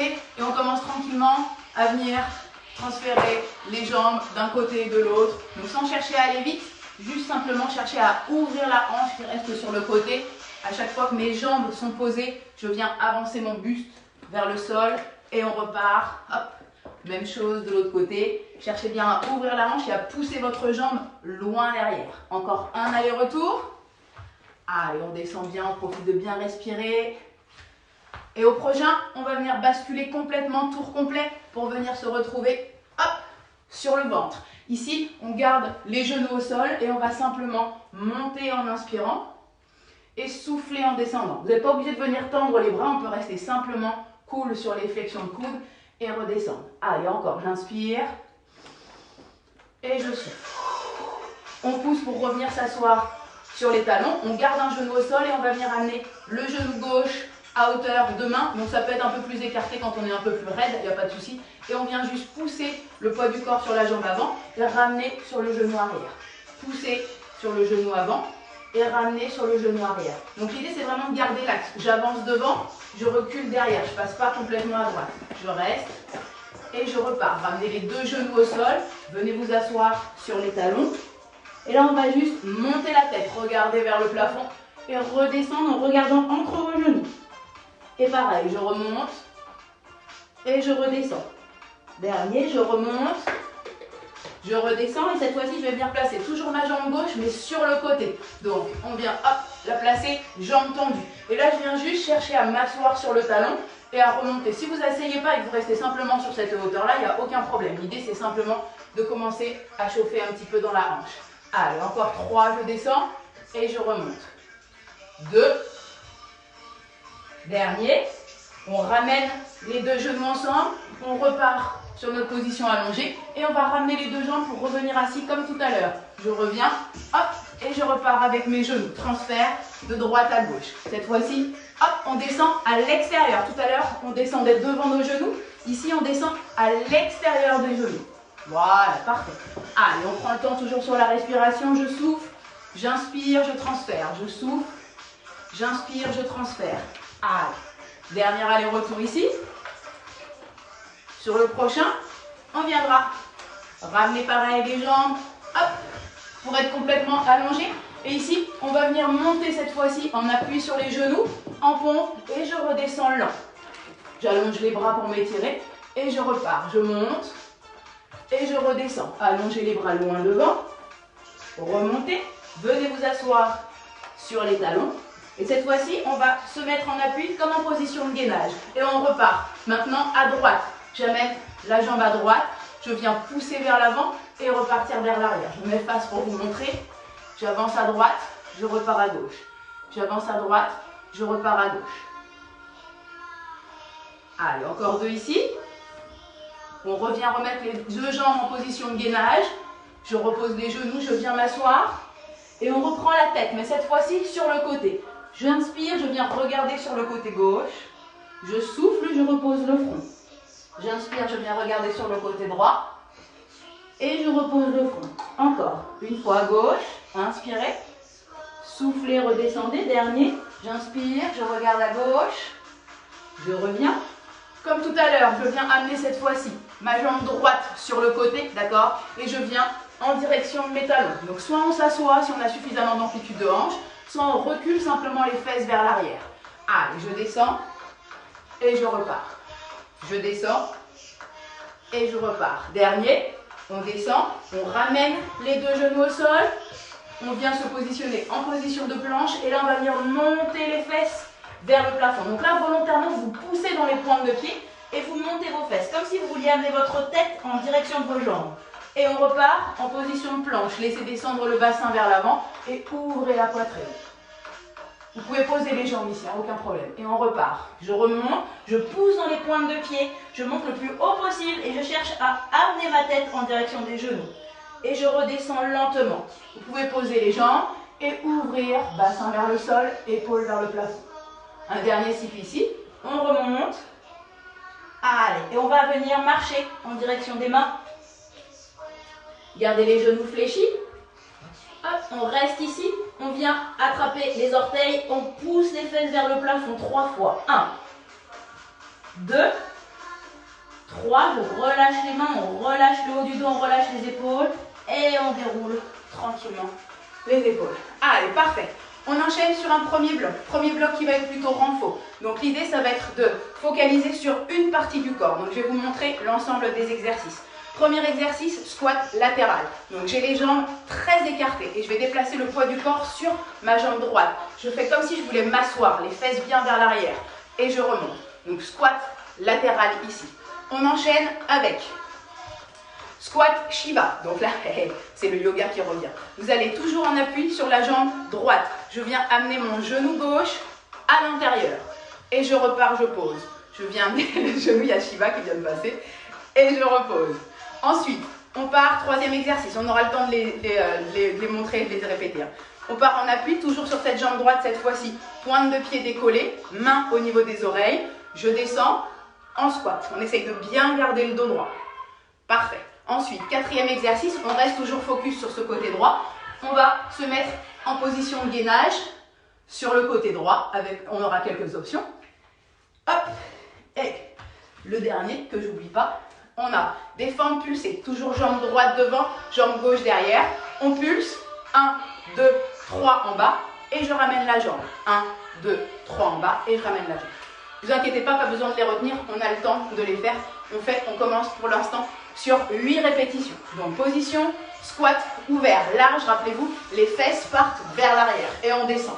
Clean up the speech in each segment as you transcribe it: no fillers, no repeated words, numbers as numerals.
côté et on commence tranquillement à venir transférer les jambes d'un côté et de l'autre. Donc sans chercher à aller vite, juste simplement chercher à ouvrir la hanche qui reste sur le côté. À chaque fois que mes jambes sont posées, je viens avancer mon buste vers le sol et on repart. Hop, même chose de l'autre côté. Cherchez bien à ouvrir la hanche et à pousser votre jambe loin derrière. Encore un aller-retour. Allez, on descend bien, on profite de bien respirer. Et au prochain, on va venir basculer complètement, tour complet, pour venir se retrouver, hop, sur le ventre. Ici, on garde les genoux au sol et on va simplement monter en inspirant et souffler en descendant. Vous n'êtes pas obligé de venir tendre les bras, on peut rester simplement cool sur les flexions de coude et redescendre. Allez, encore, j'inspire et je souffle. On pousse pour revenir s'asseoir sur les talons, on garde un genou au sol et on va venir amener le genou gauche à hauteur de main, donc ça peut être un peu plus écarté quand on est un peu plus raide, il n'y a pas de souci. Et on vient juste pousser le poids du corps sur la jambe avant et ramener sur le genou arrière. Pousser sur le genou avant et ramener sur le genou arrière. Donc l'idée c'est vraiment de garder l'axe. J'avance devant, je recule derrière, je ne passe pas complètement à droite. Je reste et je repars. Ramenez les deux genoux au sol, venez vous asseoir sur les talons. Et là on va juste monter la tête, regarder vers le plafond et redescendre en regardant entre vos genoux. Et pareil, je remonte et je redescends. Dernier, je remonte, je redescends et cette fois-ci, je vais venir placer toujours ma jambe gauche mais sur le côté. Donc, on vient, hop, la placer, jambe tendue. Et là, je viens juste chercher à m'asseoir sur le talon et à remonter. Si vous n'asseyez pas et que vous restez simplement sur cette hauteur-là, il n'y a aucun problème. L'idée, c'est simplement de commencer à chauffer un petit peu dans la hanche. Allez, encore 3, je descends et je remonte. 2. Dernier, on ramène les deux genoux ensemble, on repart sur notre position allongée et on va ramener les deux jambes pour revenir assis comme tout à l'heure. Je reviens, hop, et je repars avec mes genoux. Transfert de droite à gauche. Cette fois-ci, hop, on descend à l'extérieur. Tout à l'heure, on descendait devant nos genoux. Ici, on descend à l'extérieur des genoux. Voilà, parfait. Allez, on prend le temps toujours sur la respiration. Je souffle, j'inspire, je transfère. Je souffle, j'inspire, je transfère. Allez, dernier aller-retour ici. Sur le prochain, on viendra ramener pareil les jambes, hop, pour être complètement allongé. Et ici, on va venir monter cette fois-ci en appui sur les genoux, en pompe, et je redescends lent. J'allonge les bras pour m'étirer, et je repars. Je monte, et je redescends. Allongez les bras loin devant, remontez, venez vous asseoir sur les talons. Et cette fois-ci, on va se mettre en appui comme en position de gainage. Et on repart. Maintenant, à droite. J'amène la jambe à droite. Je viens pousser vers l'avant et repartir vers l'arrière. Je me mets face pour vous montrer. J'avance à droite, je repars à gauche. J'avance à droite, je repars à gauche. Allez, encore 2 ici. On revient remettre les deux jambes en position de gainage. Je repose les genoux, je viens m'asseoir. Et on reprend la tête, mais cette fois-ci sur le côté. J'inspire, je viens regarder sur le côté gauche. Je souffle, je repose le front. J'inspire, je viens regarder sur le côté droit. Et je repose le front. Encore. Une fois à gauche. Inspirez. Soufflez, redescendez. Dernier. J'inspire, je regarde à gauche. Je reviens. Comme tout à l'heure, je viens amener cette fois-ci ma jambe droite sur le côté, d'accord? Et je viens en direction de mes talons. Donc soit on s'assoit si on a suffisamment d'amplitude de hanche, soit on recule simplement les fesses vers l'arrière. Allez, je descends et je repars. Je descends et je repars. Dernier, on descend, on ramène les deux genoux au sol, on vient se positionner en position de planche et là on va venir monter les fesses vers le plafond. Donc là, volontairement, vous poussez dans les pointes de pied et vous montez vos fesses, comme si vous vouliez amener votre tête en direction de vos jambes. Et on repart en position de planche. Laissez descendre le bassin vers l'avant et ouvrez la poitrine. Vous pouvez poser les jambes ici, aucun problème. Et on repart. Je remonte, je pousse dans les pointes de pied, je monte le plus haut possible et je cherche à amener ma tête en direction des genoux. Et je redescends lentement. Vous pouvez poser les jambes et ouvrir, bassin vers le sol, épaules vers le plafond. Un dernier cycle ici. On remonte. Allez, et on va venir marcher en direction des mains. Gardez les genoux fléchis. Hop, on reste ici. On vient attraper les orteils. On pousse les fesses vers le plafond 3 fois. 1, 2, 3, je relâche les mains, on relâche le haut du dos, on relâche les épaules et on déroule tranquillement les épaules. Allez, parfait. On enchaîne sur un premier bloc. Premier bloc qui va être plutôt renfort. Donc l'idée, ça va être de focaliser sur une partie du corps. Donc je vais vous montrer l'ensemble des exercices. Premier exercice, squat latéral. Donc j'ai les jambes très écartées et je vais déplacer le poids du corps sur ma jambe droite. Je fais comme si je voulais m'asseoir, les fesses bien vers l'arrière et je remonte. Donc squat latéral ici. On enchaîne avec squat Shiva. Donc là, c'est le yoga qui revient. Vous allez toujours en appui sur la jambe droite. Je viens amener mon genou gauche à l'intérieur. Et je repars, je pose. Je viens amener le genou, il y a Shiva qui vient de passer. Et je repose. Ensuite, on part, troisième exercice. On aura le temps de les montrer et de les répéter. On part en appui, toujours sur cette jambe droite cette fois-ci. Pointe de pied décollée, main au niveau des oreilles. Je descends en squat. On essaye de bien garder le dos droit. Parfait. Ensuite, quatrième exercice, on reste toujours focus sur ce côté droit. On va se mettre en position de gainage sur le côté droit. On aura quelques options. Hop. Et le dernier, que j'oublie pas, on a des formes pulsées. Toujours jambe droite devant, jambe gauche derrière. On pulse. 1, 2, 3 en bas. Et je ramène la jambe. 1, 2, 3 en bas. Et je ramène la jambe. Ne vous inquiétez pas, pas besoin de les retenir. On a le temps de les faire. On commence pour l'instant sur 8 répétitions. Donc position, squat ouvert, large, rappelez-vous, les fesses partent vers l'arrière et on descend.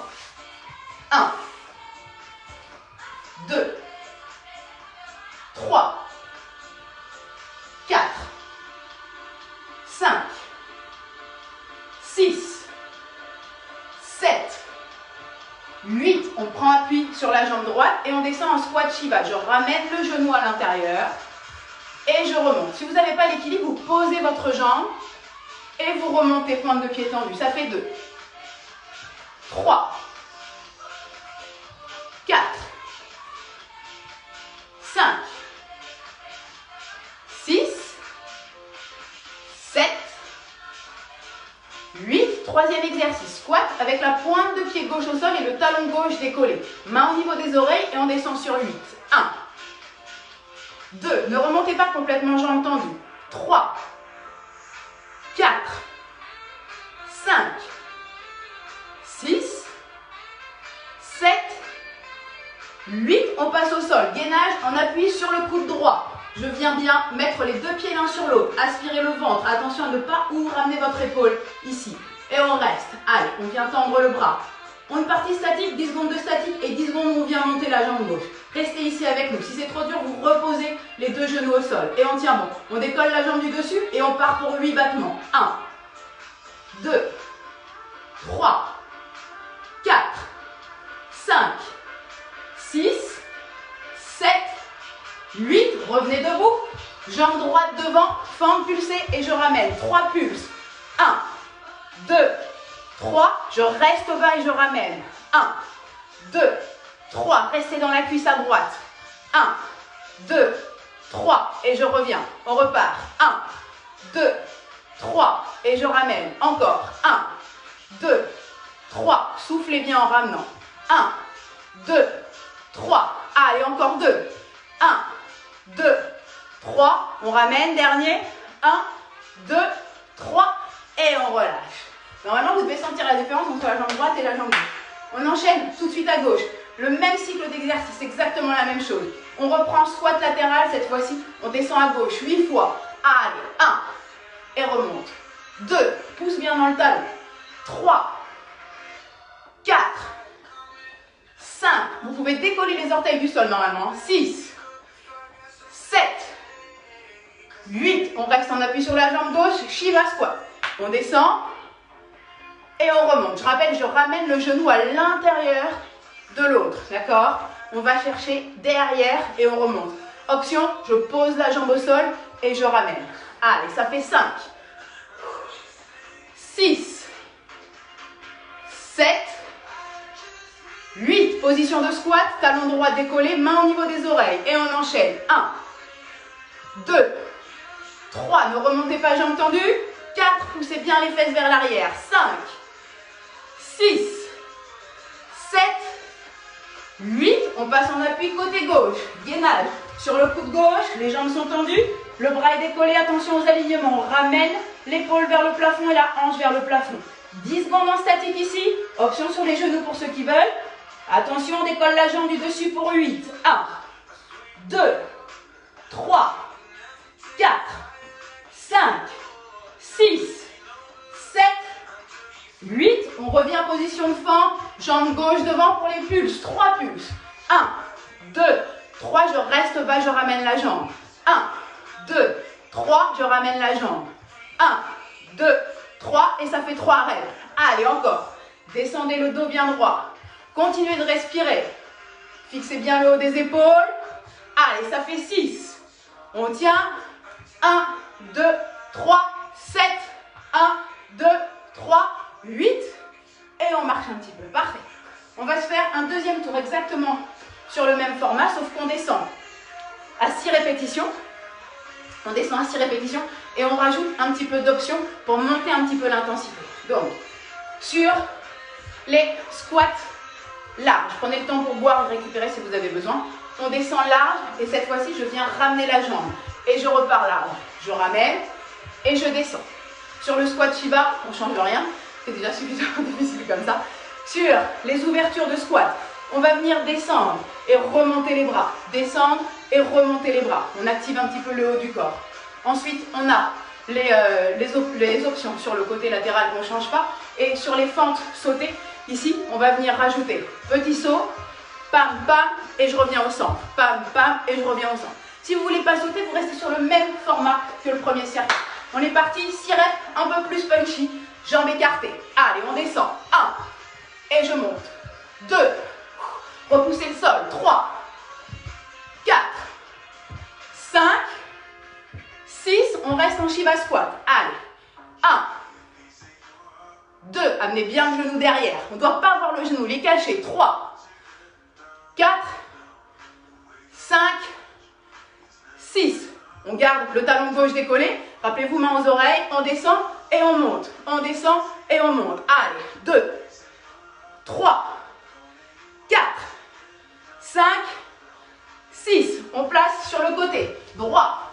1, 2, 3, 4, 5, 6, 7, 8. On prend appui sur la jambe droite et on descend en squat Shiva. Je ramène le genou à l'intérieur. Et je remonte. Si vous n'avez pas l'équilibre, vous posez votre jambe et vous remontez, pointe de pied tendue. Ça fait 2, 3, 4, 5, 6, 7, 8. Troisième exercice, squat avec la pointe de pied gauche au sol et le talon gauche décollé. Main au niveau des oreilles et on descend sur 8. 1, 2, ne remontez pas complètement jambes tendues. 3, 4, 5, 6, 7, 8. On passe au sol. Gainage en appui sur le coude droit. Je viens bien mettre les deux pieds l'un sur l'autre. Aspirez le ventre. Attention à ne pas ramener votre épaule ici. Et on reste. Allez, on vient tendre le bras. Une partie statique, 10 secondes de statique et 10 secondes où on vient monter la jambe gauche. Restez ici avec nous. Si c'est trop dur, vous reposez les deux genoux au sol. Et on tient bon. On décolle la jambe du dessus et on part pour 8 battements. 1, 2, 3, 4, 5, 6, 7, 8. Revenez debout. Jambe droite devant, fente pulsée et je ramène. 3 pulses. 1, 2, 3, je reste au bas et je ramène. 1, 2, 3, restez dans la cuisse à droite. 1, 2, 3, et je reviens. On repart. 1, 2, 3, et je ramène. Encore. 1, 2, 3, soufflez bien en ramenant. 1, 2, 3, allez, encore 2. 1, 2, 3, on ramène. Dernier. 1, 2, 3, et on relâche. Normalement, vous devez sentir la différence entre la jambe droite et la jambe gauche. On enchaîne tout de suite à gauche. Le même cycle d'exercice, exactement la même chose. On reprend squat latéral cette fois-ci. On descend à gauche 8 fois. Allez, 1. Et remonte. 2. Pousse bien dans le talon. 3. 4. 5. Vous pouvez décoller les orteils du sol normalement. 6. 7. 8. On reste en appui sur la jambe gauche. Shiva squat. On descend. Et on remonte. Je rappelle, je ramène le genou à l'intérieur de l'autre. D'accord? On va chercher derrière et on remonte. Option, je pose la jambe au sol et je ramène. Allez, ça fait 5, 6, 7, 8. Position de squat, talon droit décollé, main au niveau des oreilles. Et on enchaîne. 1, 2, 3. Ne remontez pas jambes tendues. 4. Poussez bien les fesses vers l'arrière. 5, 6, 7, 8. On passe en appui côté gauche. Gainage Sur le coude gauche, les jambes sont tendues, le bras est décollé, attention aux alignements. On ramène l'épaule vers le plafond et la hanche vers le plafond. 10 secondes en statique ici, option sur les genoux pour ceux qui veulent. Attention, on décolle la jambe du dessus pour 8. 1, 2, 3, 4, 5, 6, 7, 8. On revient en position de fente, jambe gauche devant pour les pulses. 3 pulses. 1, 2, 3, je reste bas, je ramène la jambe. 1, 2, 3, je ramène la jambe. 1, 2, 3, et ça fait 3 arrêts. Allez, encore. Descendez le dos bien droit. Continuez de respirer. Fixez bien le haut des épaules. Allez, ça fait 6. On tient. 1, 2, 3, 7. 1, 2, 3, 8. Et on marche un petit peu. Parfait. On va se faire un deuxième tour exactement sur le même format, sauf qu'on descend à 6 répétitions. On descend à 6 répétitions et on rajoute un petit peu d'options pour monter un petit peu l'intensité. Donc, sur les squats larges, prenez le temps pour boire et récupérer si vous avez besoin. On descend large et cette fois-ci, je viens ramener la jambe et je repars large. Je ramène et je descends. Sur le squat Shiva, on ne change rien, c'est déjà suffisamment difficile comme ça. Sur les ouvertures de squat, on va venir descendre et remonter les bras. Descendre et remonter les bras. On active un petit peu le haut du corps. Ensuite, on a les options sur le côté latéral qu'on ne change pas. Et sur les fentes sautées, ici, on va venir rajouter petit saut, pam, pam, et je reviens au centre. Pam, pam, et je reviens au centre. Si vous ne voulez pas sauter, vous restez sur le même format que le premier circuit. On est parti, 6 reps, un peu plus punchy, jambes écartées. Allez, on descend. 1, et je monte. 2, repoussez le sol. 3, 4, 5, 6, on reste en Shiva Squat. Allez, 1, 2, amenez bien le genou derrière. On ne doit pas avoir le genou, les cacher. 3, 4, 5, 6. On garde le talon gauche décollé. Rappelez-vous, main aux oreilles. On descend et on monte. On descend et on monte. Allez, 2, 3, 4, 5, 6. On place sur le côté. Droit.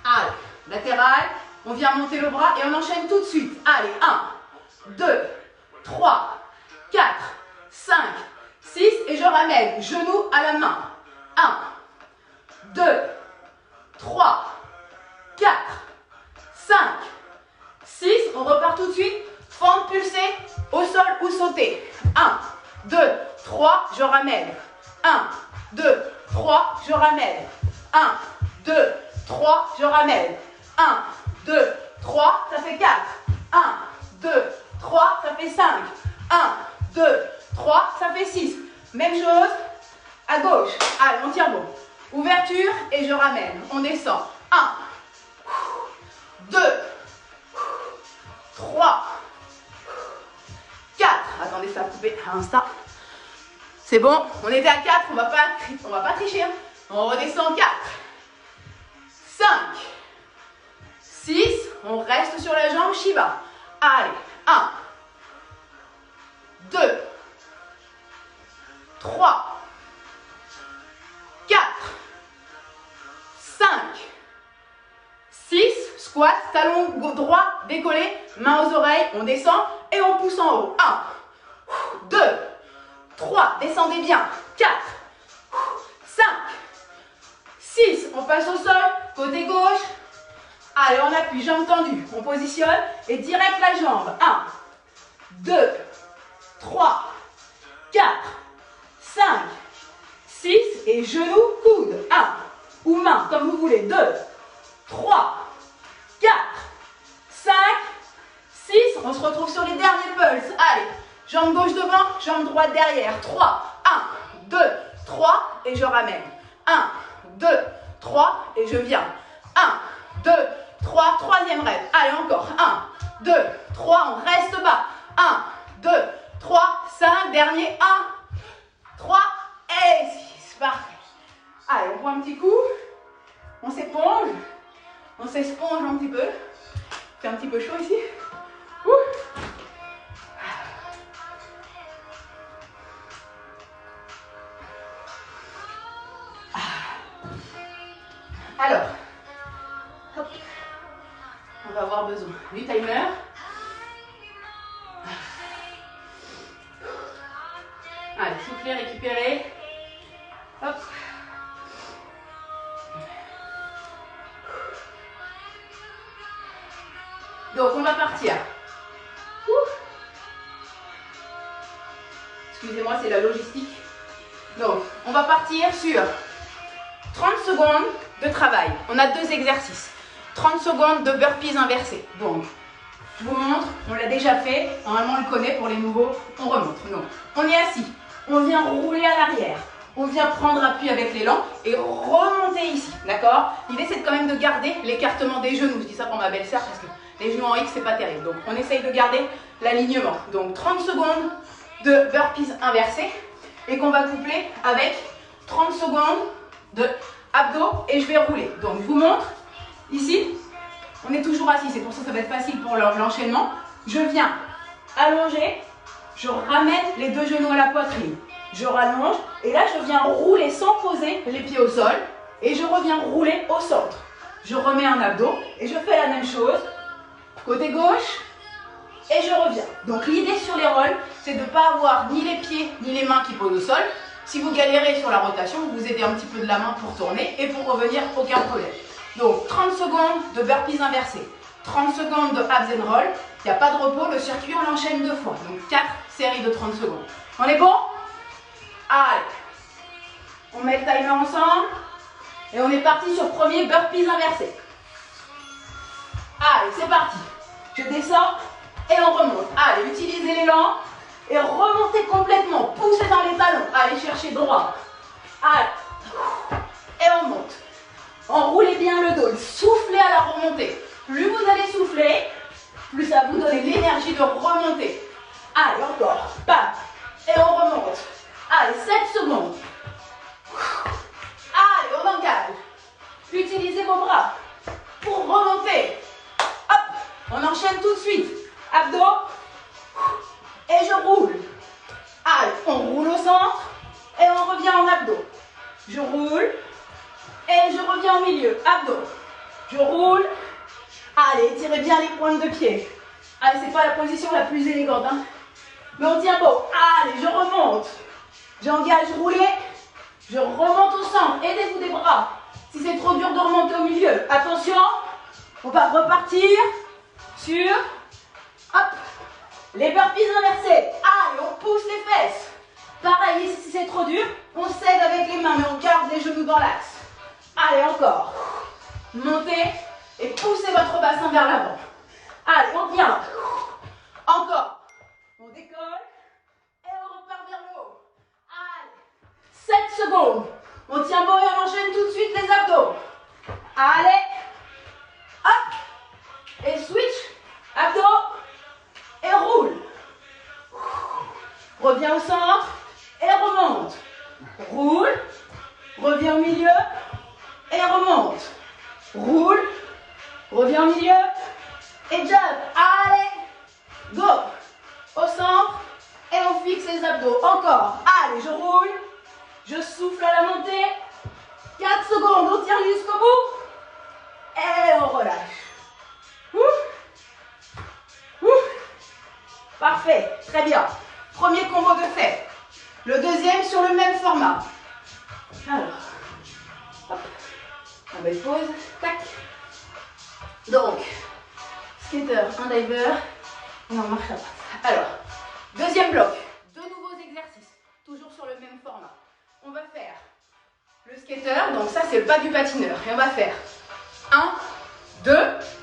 Allez, latéral. On vient monter le bras et on enchaîne tout de suite. Allez, 1, 2, 3, 4, 5, 6. Et je ramène genou à la main. 1, 2, 3, 4, 5, 6. On repart tout de suite. Fente pulsée au sol ou sauter. 1, 2, 3, je ramène. 1, 2, 3, je ramène. 1, 2, 3, je ramène. 1, 2, 3, ça fait 4. 1, 2, 3, ça fait 5. 1, 2, 3, ça fait 6. Même chose à gauche. Allez, on tire bon. Ouverture et je ramène. On descend. 1, 2, 3, 4. Attendez, ça a coupé à l'instant. C'est bon, on était à 4, on va pas tricher. Hein. On redescend 4, 5, 6. On reste sur la jambe Shiva. Allez, 1, 2, 3, 4, 5, 6. Squat, talon droit décollé, main aux oreilles, on descend et on pousse en haut. 1, 2, 3, descendez bien. 4, 5, 6. On passe au sol, côté gauche. Allez, on appuie, jambe tendue. On positionne et direct la jambe. 1, 2, 3, 4, 5, 6. Et genoux, coude. 1 ou main, comme vous voulez. 2, 3, 4, 5, 6. On se retrouve sur les derniers pulses. Allez, jambe gauche devant, jambe droite derrière. 3, 1, 2, 3. Et je ramène. 1, 2, 3. Et je viens. 1, 2, 3. Troisième rep. Allez, encore. 1, 2, 3. On reste bas. 1, 2, 3, 5. Dernier. 1, 3 et 6. Parfait. Allez, on prend un petit coup. On s'éponge. On s'esponge un petit peu. C'est un petit peu chaud ici. Ouh. Alors, hop. On va avoir besoin du timer. Allez, soufflez, récupérez. Hop. Donc, on va partir. Excusez-moi, c'est la logistique. Donc, on va partir sur 30 secondes de travail. On a 2 exercices. 30 secondes de burpees inversés. Donc, je vous montre, on l'a déjà fait. Normalement, on le connaît. Pour les nouveaux, on remonte. Donc, on est assis. On vient rouler à l'arrière. On vient prendre appui avec l'élan et remonter ici. D'accord? L'idée, c'est quand même de garder l'écartement des genoux. Je dis ça pour ma belle-sœur parce que les genoux en X, c'est pas terrible. Donc, on essaye de garder l'alignement. Donc, 30 secondes de burpees inversés et qu'on va coupler avec 30 secondes de abdos et je vais rouler. Donc, je vous montre. Ici, on est toujours assis. C'est pour ça que ça va être facile pour l'enchaînement. Je viens allonger. Je ramène les 2 genoux à la poitrine. Je rallonge et là, je viens rouler sans poser les pieds au sol et je reviens rouler au centre. Je remets un abdos et je fais la même chose. Côté gauche et je reviens. Donc, l'idée sur les rolls, c'est de ne pas avoir ni les pieds ni les mains qui posent au sol. Si vous galérez sur la rotation, vous aidez un petit peu de la main pour tourner et pour revenir, aucun problème. Donc, 30 secondes de burpees inversés, 30 secondes de abs and roll. Il n'y a pas de repos, le circuit, on l'enchaîne 2 fois. Donc, 4 séries de 30 secondes. On est bon? Allez, on met le timer ensemble et on est parti sur le premier burpees inversé. Allez, c'est parti. Je descends et on remonte. Allez, utilisez l'élan et remontez complètement. Poussez dans les talons. Allez chercher droit. Allez, et on monte. Enroulez bien le dos. Soufflez à la remontée. Plus vous allez souffler, plus ça va vous donner l'énergie de remonter. Allez, encore. Bam. Et on remonte. Allez, 7 secondes. Allez, on engage. Utilisez vos bras pour remonter. Hop, on enchaîne tout de suite. Abdos. Et je roule. Allez, on roule au centre. Et on revient en abdos. Je roule. Et je reviens au milieu. Abdos. Je roule. Allez, tirez bien les pointes de pied. Allez, c'est pas la position la plus élégante, hein. Mais on tient beau. Allez, je remonte. J'engage, rouler. Je remonte au centre. Aidez-vous des bras. Si c'est trop dur de remonter au milieu, attention. On va repartir sur, hop, les burpees inversés. Allez, on pousse les fesses. Pareil, ici, si c'est trop dur, on cède avec les mains, mais on garde les genoux dans l'axe. Allez, encore. Montez et poussez votre bassin vers l'avant. Allez, on vient. Encore. On décolle et on repart vers le haut. Allez, 7 secondes. On tient bon et on enchaîne tout de suite les abdos. Allez. Hop. Et switch. Abdos. Et roule. Reviens au centre et remonte. Roule. Reviens au milieu et remonte. Roule. Reviens au milieu et jump. Allez. Go. Au centre et on fixe les abdos. Encore. Allez, je roule. Je souffle à la montée. 4 secondes. On tient jusqu'au bout. Et on relâche. Ouf. Ouf. Parfait. Très bien. Premier combo de fait. Le deuxième sur le même format. Alors. Hop. On met pause. Tac. Donc. Skater, un diver. Et on marche à part. Alors. Deuxième bloc. 2 nouveaux exercices. Toujours sur le même format. On va faire le skater. Donc ça, c'est le pas du patineur. Et on va faire 1, 2.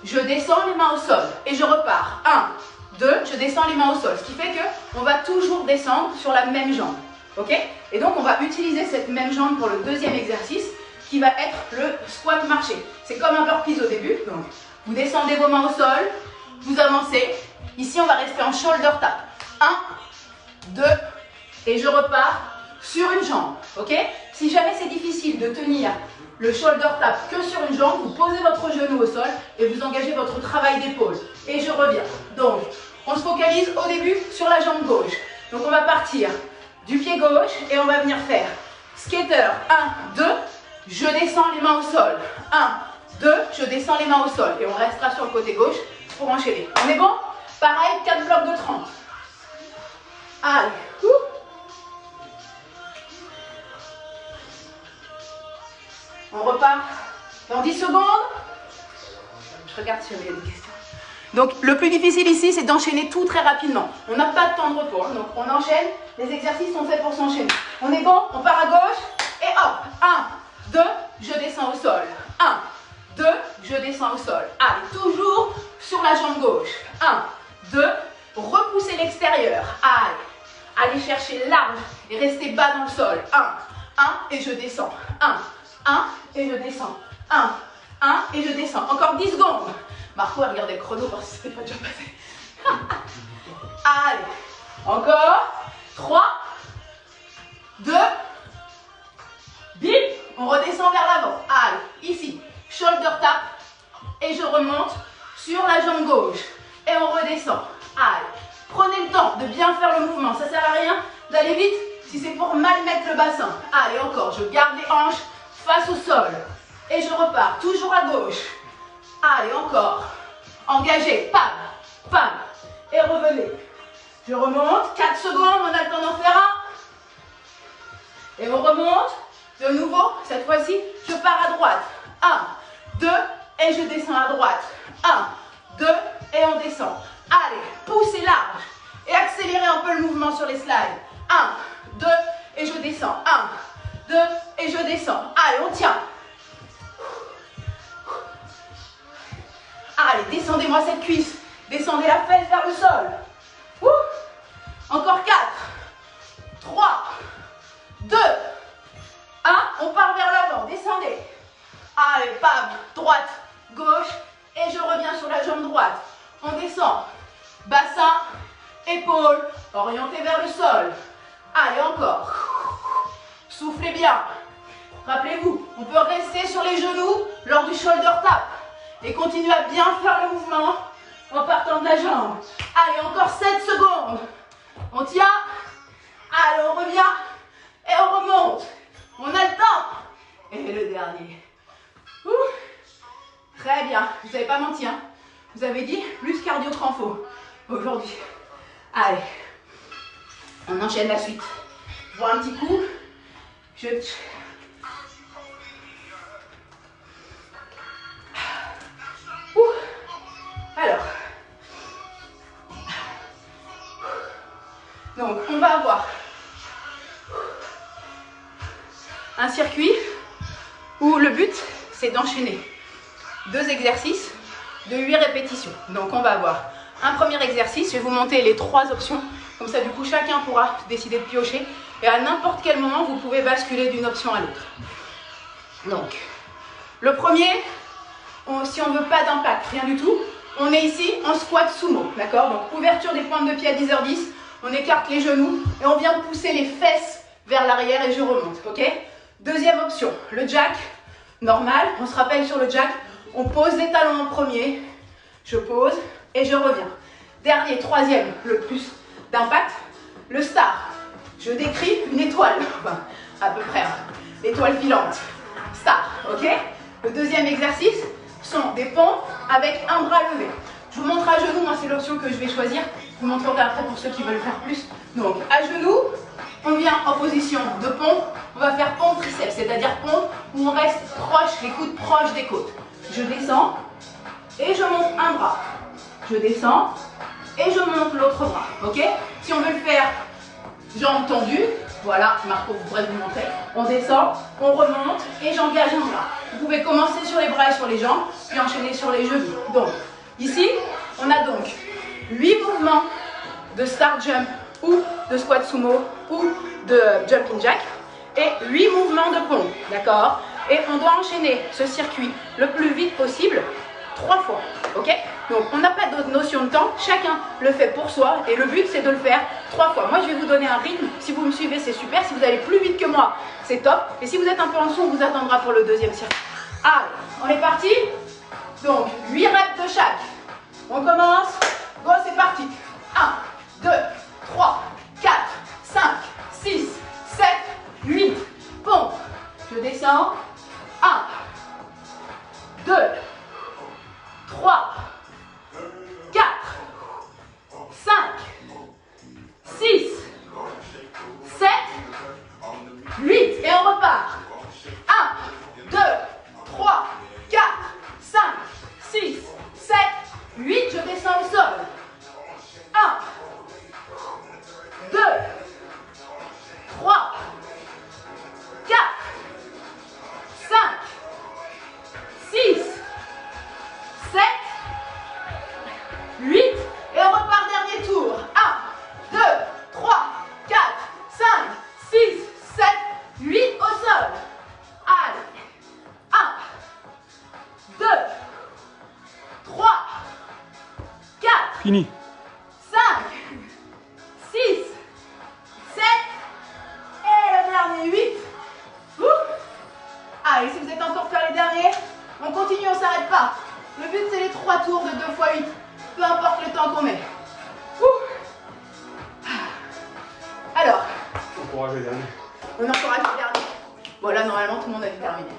Je descends les mains au sol. Et je repars. 1, 2. Je descends les mains au sol. Ce qui fait qu'on va toujours descendre sur la même jambe. Ok? Et donc, on va utiliser cette même jambe pour le deuxième exercice qui va être le squat marché. C'est comme un burpees au début. Donc, vous descendez vos mains au sol. Vous avancez. Ici, on va rester en shoulder tap. 1, 2. Et je repars sur une jambe. Ok? Si jamais c'est difficile de tenir le shoulder tap que sur une jambe, vous posez votre genou au sol et vous engagez votre travail d'épaule. Et je reviens. Donc, on se focalise au début sur la jambe gauche. Donc, on va partir du pied gauche et on va venir faire skater 1, 2. je descends les mains au sol. 1, 2, je descends les mains au sol. Et on restera sur le côté gauche pour enchaîner. On est bon? Pareil, 4 blocs de 30. Allez. On repart dans 10 secondes. Je regarde si il y a des questions. Donc, le plus difficile ici, c'est d'enchaîner tout très rapidement. On n'a pas de temps de repos. Hein, donc, on enchaîne. Les exercices sont faits pour s'enchaîner. On est bon? On part à gauche. Et hop. 1, 2, je descends au sol. 1, 2, je descends au sol. Allez, toujours sur la jambe gauche. 1, 2, repoussez l'extérieur. Allez, allez chercher large et restez bas dans le sol. 1, 1 et je descends. 1, 1 et je descends. 1, 1 et je descends. Encore 10 secondes. Marco a regardé le chrono parce que c'était pas déjà passé. Allez, encore. 3, 2, bim. On redescend vers l'avant. Allez, ici, shoulder tap. Et je remonte sur la jambe gauche. Et on redescend. Allez, prenez le temps de bien faire le mouvement. Ça sert à rien d'aller vite si c'est pour mal mettre le bassin. Allez, encore, je garde les hanches face au sol. Et je repars, toujours à gauche. Allez, encore. Engagez, pam, pam. Et revenez. Je remonte, 4 secondes, on a le temps d'en faire un. Et on remonte. De nouveau, cette fois-ci, je pars à droite. 1, 2, et je descends à droite. 1, 2, et on descend. Allez, poussez large. Et accélérez un peu le mouvement sur les slides. 1, 2, et je descends. 1, 2, et je descends. Allez, on tient. Allez, descendez-moi cette cuisse. Descendez la fesse vers le sol. Encore 4, 3, 2, 1. On part vers l'avant. Descendez. Allez, pam, droite, gauche. Et je reviens sur la jambe droite. On descend. Bassin, épaules, orienté vers le sol. Allez, encore. Soufflez bien. Rappelez-vous, on peut rester sur les genoux lors du shoulder tap. Et continuer à bien faire le mouvement en partant de la jambe. Allez, encore 7 secondes. On tient. Allez, on revient. Et on remonte. On a le temps. Et le dernier. Très bien. Vous n'avez pas menti, hein. Vous avez dit plus cardio qu'en faux aujourd'hui. Allez. On enchaîne la suite. Je vois un petit coup. Alors, donc on va avoir un circuit où le but c'est d'enchaîner 2 exercices de 8 répétitions. Donc on va avoir un premier exercice, je vais vous monter les 3 options, comme ça du coup chacun pourra décider de piocher et à n'importe quel moment vous pouvez basculer d'une option à l'autre. Donc, le premier, si on ne veut pas d'impact, rien du tout, on est ici en squat sumo, d'accord? Donc ouverture des pointes de pied à 10h10, on écarte les genoux et on vient pousser les fesses vers l'arrière et je remonte, ok? Deuxième option, le jack, normal, on se rappelle sur le jack, on pose les talons en premier, je pose et je reviens. Dernier, troisième, le plus d'impact, le star. Je décris une étoile, enfin, à peu près, hein, l'étoile filante, star, ok? Le deuxième exercice sont des ponts avec un bras levé. Je vous montre à genoux, moi c'est l'option que je vais choisir. Je vous montrerai après pour ceux qui veulent faire plus. Donc à genoux, on vient en position de pont. On va faire pont triceps, c'est-à-dire pont où on reste proche, les coudes proches des côtes. Je descends et je monte un bras. Je descends et je monte l'autre bras. Ok? Si on veut le faire jambes tendues, voilà, Marco vous pourrez vous montrer. On descend, on remonte et j'engage un bras. Vous pouvez commencer sur les bras et sur les jambes, puis enchaîner sur les genoux. Donc, ici, on a donc 8 mouvements de start jump ou de squat sumo ou de jumping jack et 8 mouvements de pont, d'accord? Et on doit enchaîner ce circuit le plus vite possible 3 fois, ok? Donc on n'a pas d'autre notion de temps, chacun le fait pour soi et le but c'est de le faire 3 fois. Moi je vais vous donner un rythme, si vous me suivez c'est super, si vous allez plus vite que moi c'est top, et si vous êtes un peu en dessous on vous attendra pour le deuxième circuit. Allez, on est parti? Donc 8 reps de chaque. On commence, go c'est parti. 1, 2, 3, 4, 5, 6, 7, 8. Pompe. Je descends, 2, 3, 4, 5, 6, 7, 8. Et on repart. 1, 2, 3, 4, 5, 6, 7, 8. Je descends au sol. 1, 2, 3, 4, 5, 6, 7, 8. Et on repart, dernier tour. 1, 2, 3, 4, 5, 6, 7, 8 au sol. Allez. 1, 2, 3, 4. Fini. 5, 6, 7, et le dernier 8. Ouh. Allez, si vous êtes encore faire les derniers, on continue, on ne s'arrête pas. Le but, c'est les 3 tours de 2 x 8, peu importe le temps qu'on met. Ouh. Alors, Encourage les derniers. on encourage les derniers. Bon, là, normalement, tout le monde a terminé.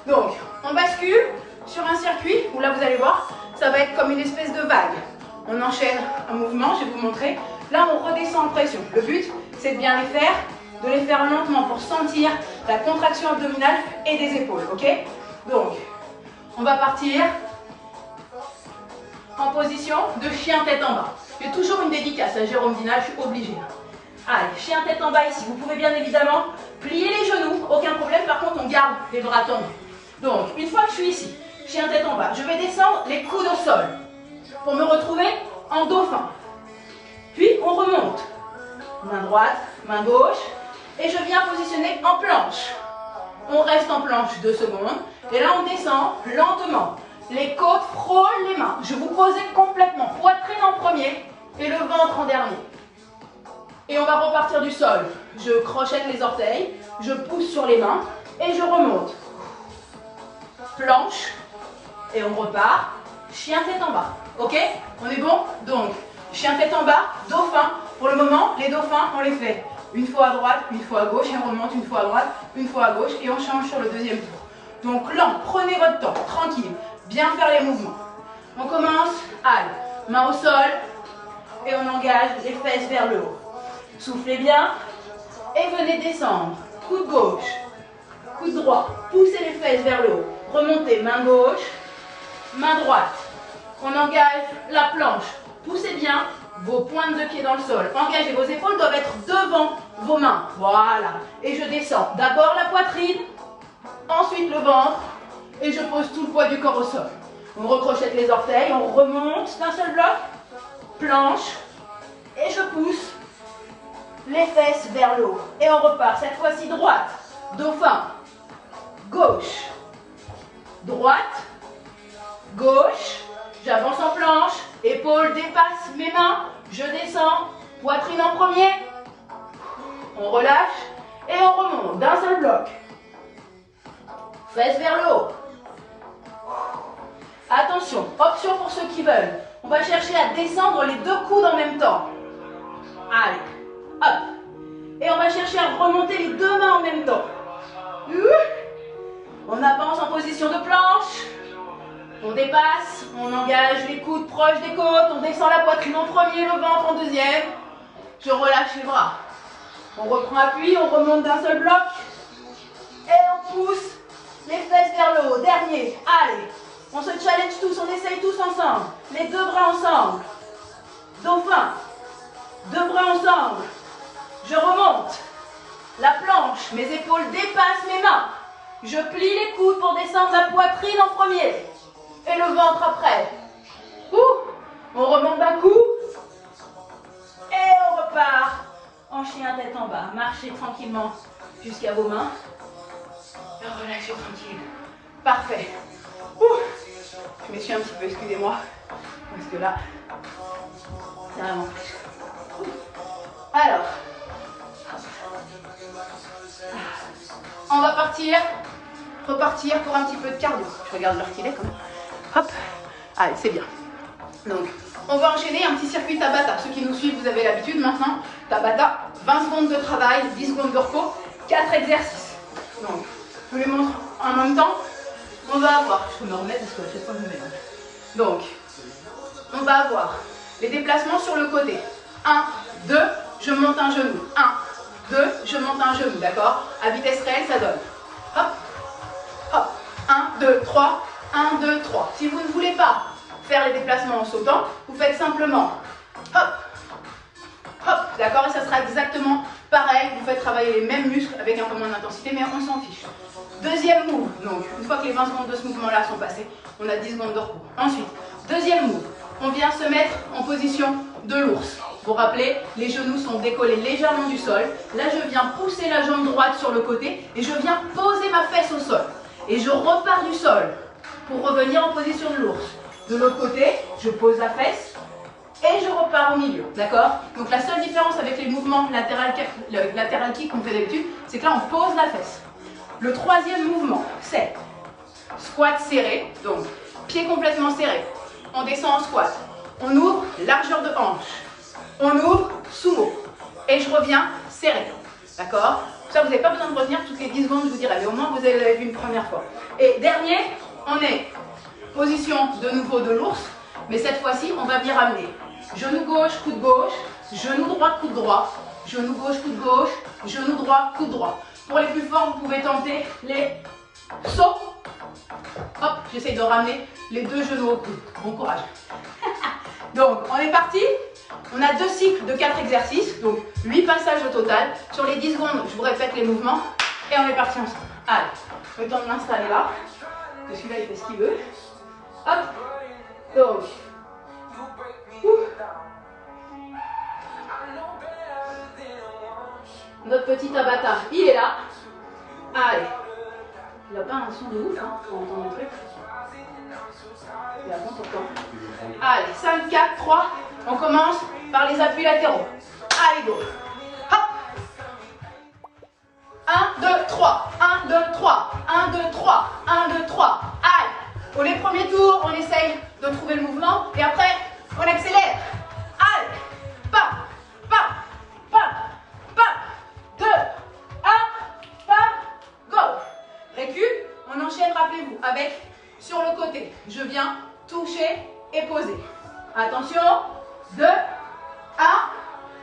Donc, on bascule sur un circuit où là, vous allez voir, ça va être comme une espèce de vague. On enchaîne un mouvement, je vais vous montrer. Là, on redescend en pression. Le but, c'est de bien de les faire lentement pour sentir la contraction abdominale et des épaules, ok? Donc, on va partir en position de chien tête en bas. J'ai toujours une dédicace à Jérôme Dinal, je suis obligée. Allez, chien tête en bas ici. Vous pouvez bien évidemment plier les genoux, aucun problème. Par contre, on garde les bras tendus. Donc, une fois que je suis ici, chien tête en bas, je vais descendre les coudes au sol pour me retrouver en dauphin. Puis, on remonte. Main droite, main gauche. Et je viens positionner en planche. On reste en planche 2 secondes. Et là, on descend lentement. Les côtes frôlent les mains. Je vous posais complètement. Poitrine en premier et le ventre en dernier. Et on va repartir du sol. Je crochette les orteils. Je pousse sur les mains. Et je remonte. Planche. Et on repart. Chien tête en bas. Ok? On est bon? Donc, chien tête en bas, dauphin. Pour le moment, les dauphins, on les fait une fois à droite, une fois à gauche, et on remonte une fois à droite, une fois à gauche, et on change sur le deuxième tour. Donc lent, prenez votre temps, tranquille, bien faire les mouvements. On commence, allez, main au sol, et on engage les fesses vers le haut. Soufflez bien, et venez descendre. Coude gauche, coude droit, poussez les fesses vers le haut. Remontez, main gauche, main droite. On engage la planche, poussez bien. Vos pointes de pied dans le sol. Engagez, vos épaules doivent être devant vos mains. Voilà. Et je descends. D'abord la poitrine, ensuite le ventre. Et je pose tout le poids du corps au sol. On recrochette les orteils, on remonte d'un seul bloc. Planche. Et je pousse les fesses vers le haut. Et on repart. Cette fois-ci droite. Dauphin. Gauche. Droite. Gauche. J'avance en planche. Épaules dépassent mes mains, je descends, poitrine en premier, on relâche et on remonte d'un seul bloc. Fesses vers le haut. Attention, option pour ceux qui veulent. On va chercher à descendre les 2 coudes en même temps. Allez, hop. Et on va chercher à remonter les 2 mains en même temps. On avance en position de planche. On dépasse, on engage les coudes proches des côtes, on descend la poitrine en premier, le ventre en deuxième. Je relâche les bras. On reprend appui, on remonte d'un seul bloc. Et on pousse les fesses vers le haut. Dernier, allez. On se challenge tous, on essaye tous ensemble. Les 2 bras ensemble. Dauphin. 2 bras ensemble. Je remonte. La planche, mes épaules dépassent mes mains. Je plie les coudes pour descendre la poitrine en premier. Et le ventre après. On remonte d'un coup. Et on repart en chien tête en bas. Marchez tranquillement jusqu'à vos mains. Et relâchez tranquille. Parfait. Je m'essuie un petit peu, excusez-moi. Parce que là, c'est vraiment fraîche. Alors, on va repartir pour un petit peu de cardio. Je regarde l'heure qu'il est quand même. Hop, allez, c'est bien. Donc, on va enchaîner un petit circuit Tabata. Ceux qui nous suivent, vous avez l'habitude maintenant. Tabata, 20 secondes de travail, 10 secondes de repos, 4 exercices. Donc, je vous les montre en même temps. on va avoir, je me remets parce que à chaque fois je me mélange. Donc, on va avoir les déplacements sur le côté. 1, 2, je monte un genou. 1, 2, je monte un genou, d'accord? À vitesse réelle, ça donne. Hop, hop, 1, 2, 3, 1, 2, 3. Si vous ne voulez pas faire les déplacements en sautant, vous faites simplement hop, hop, d'accord? Et ça sera exactement pareil, vous faites travailler les mêmes muscles avec un peu moins d'intensité, mais on s'en fiche. Deuxième move, donc une fois que les 20 secondes de ce mouvement-là sont passées, on a 10 secondes de repos. Ensuite, deuxième move, on vient se mettre en position de l'ours. Vous vous rappelez, les genoux sont décollés légèrement du sol. Là, je viens pousser la jambe droite sur le côté et je viens poser ma fesse au sol. Et je repars du sol pour revenir en position de l'ours. De l'autre côté, je pose la fesse et je repars au milieu, d'accord? Donc la seule différence avec les mouvements latéral kick qu'on fait d'habitude, c'est que là, on pose la fesse. Le troisième mouvement, c'est squat serré, donc pied complètement serré. On descend en squat, on ouvre largeur de hanche, on ouvre sumo et je reviens serré, d'accord? Ça, vous n'avez pas besoin de revenir toutes les 10 secondes, je vous dirai, mais au moins vous l'avez vu une première fois. Et dernier, on est position de nouveau de l'ours, mais cette fois-ci, on va bien ramener genou gauche, coude gauche, genou droit, coude droit, genou gauche, coude gauche, genou droit, coude droit. Pour les plus forts, vous pouvez tenter les sauts. Hop, j'essaye de ramener les deux genoux au coude. Bon courage. Donc, on est parti. On a 2 cycles de 4 exercices, donc 8 passages au total. Sur les 10 secondes, je vous répète les mouvements et on est parti ensemble. Allez, le temps de m'installer là. Que celui-là, il fait ce qu'il veut. Hop, donc. Notre petit Tabata, il est là. Allez. Il n'a pas un son de ouf, hein, pour entendre le truc. Il a bon pourtant. Allez, 5, 4, 3. On commence par les appuis latéraux. Allez, go. Hop. 1, 2, 3. 1, 2, 3. 1, 2, 3. 1, 2, 3. Allez. Pour les premiers tours, on essaye de trouver le mouvement. Et après, on accélère. Allez. Pam. Pam. Pam. Pam. 2, 1. Pam. Go. Récup. On enchaîne, rappelez-vous, avec sur le côté. Je viens toucher et poser. Attention. 2, 1.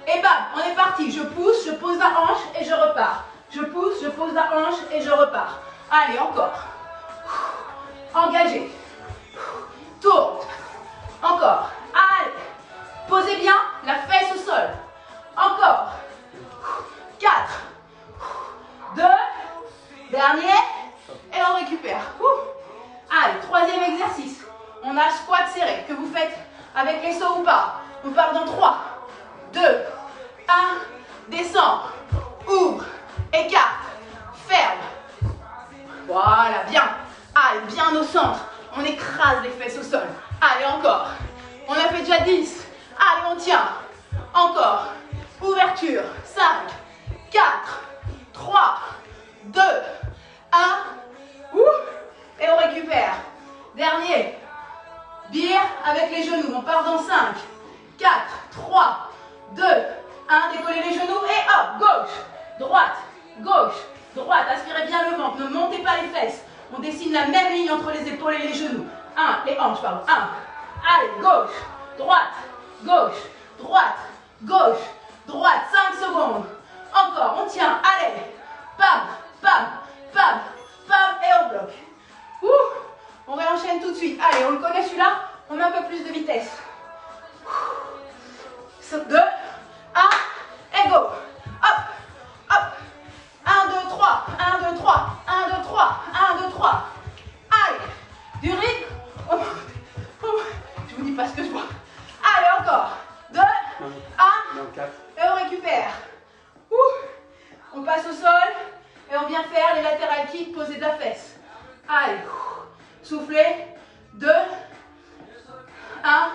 Et bam. On est parti. Je pousse, je pose la hanche et je repars. Je pousse, je pose la hanche et je repars. Allez, encore. Engagé. Tourne. Encore. Allez. Posez bien la fesse au sol. Encore. 4. 2. Dernier. Et on récupère. Allez, troisième exercice. On a squat serré que vous faites avec les sauts ou pas. On part dans 3, 2, 1. Descend. Ouvre. Écarte. Ferme. Voilà, bien. Allez, bien au centre. On écrase les fesses au sol. Allez, encore. On a fait déjà 10. Allez, on tient. Encore. Ouverture. 5, 4, 3, 2, 1. Et on récupère. Dernier. Bire avec les genoux. On part dans 5, 4, 3, 2, 1. Décollez les genoux et hop. Gauche, droite, gauche, droite. Aspirez bien le ventre. Ne montez pas les fesses. On dessine la même ligne entre les épaules et les genoux. 1, les hanches, pardon. 1. Allez, gauche, droite, gauche, droite, gauche, droite. 5 secondes. Encore, on tient. Allez. Pam, pam, pam, pam. Et on bloque. On réenchaîne tout de suite. Allez, on le connaît celui-là. On met un peu plus de vitesse. 2, 1. Et go. Hop, hop. 1, 2, 3. 1, 2, 3. 1, 2, 3. 1, 2, 3. Allez. Du rythme. Je vous dis pas ce que je vois. Allez, encore. 2, 1. Et on récupère. On passe au sol. Et on vient faire les latéral kicks posés de la fesse. Allez. Soufflez. 2, 1.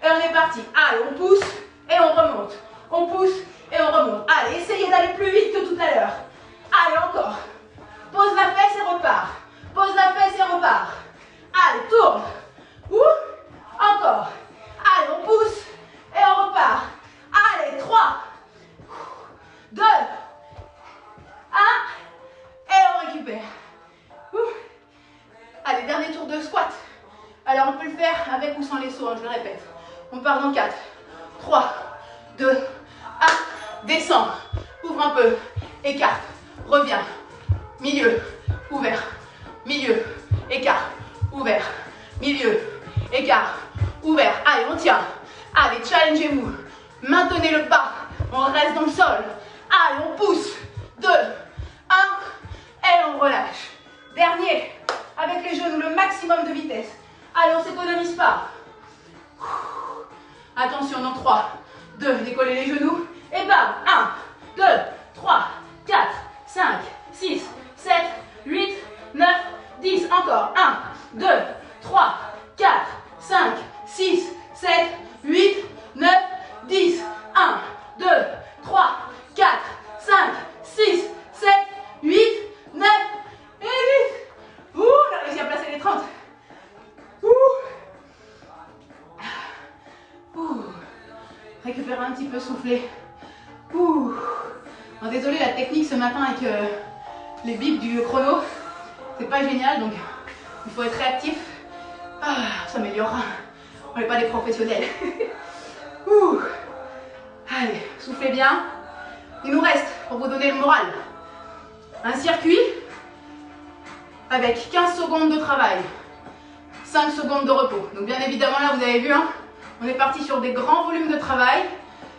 Et on est parti. Allez, on pousse et on remonte. On pousse et on remonte. Allez, essayez d'aller plus vite que tout à l'heure. Allez, encore. Pose la fesse et repart. Pose la fesse et repart. Allez, tourne. Encore. Allez, on pousse et on repart. Allez, 3, 2, 1. Et on récupère. Allez, Alors, on peut le faire avec ou sans les sauts, hein, je le répète. On part dans 4, 3, 2, 1. Descends. Ouvre un peu. Écarte. Reviens. Milieu. Ouvert. Milieu. Écart. Ouvert. Milieu. Écart. Ouvert. Allez, on tient. Allez, challengez-vous. Maintenez le pas. On reste dans le sol. Allez, on pousse. 2, 1. Et on relâche. Dernier. Avec les genoux, le maximum de vitesse. Allez, on ne s'économise pas. Attention, dans 3, 2, décollez les genoux. Et bam. 1, 2, 3, 4, 5, 6, 7, 8, 9, 10. Encore. 1, 2, 3, 4, 5, 6, 7, 8, 9, 10. 1, 2, 3, 4, 5, 6, 7, 8, 9 et 8. Ouh, on a réussi à placer les 30. Ouh. Ouh. Récupérer un petit peu soufflé. Ouh. Alors, désolé, la technique ce matin avec les bips du chrono, c'est pas génial, donc il faut être réactif. Ah, ça s'améliorera. On n'est pas des professionnels. Ouh. Allez, soufflez bien. Il nous reste, pour vous donner le moral, un circuit avec 15 secondes de travail, 5 secondes de repos. Donc bien évidemment là, vous avez vu, hein, on est parti sur des grands volumes de travail.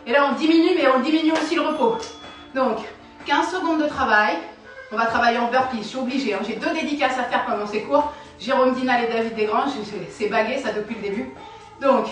Et là, on diminue, mais on diminue aussi le repos. Donc, 15 secondes de travail. On va travailler en burpees, je suis obligée. Hein. J'ai 2 dédicaces à faire pendant ces cours. Jérôme Dinal et David Desgranges, c'est bagué ça depuis le début. Donc,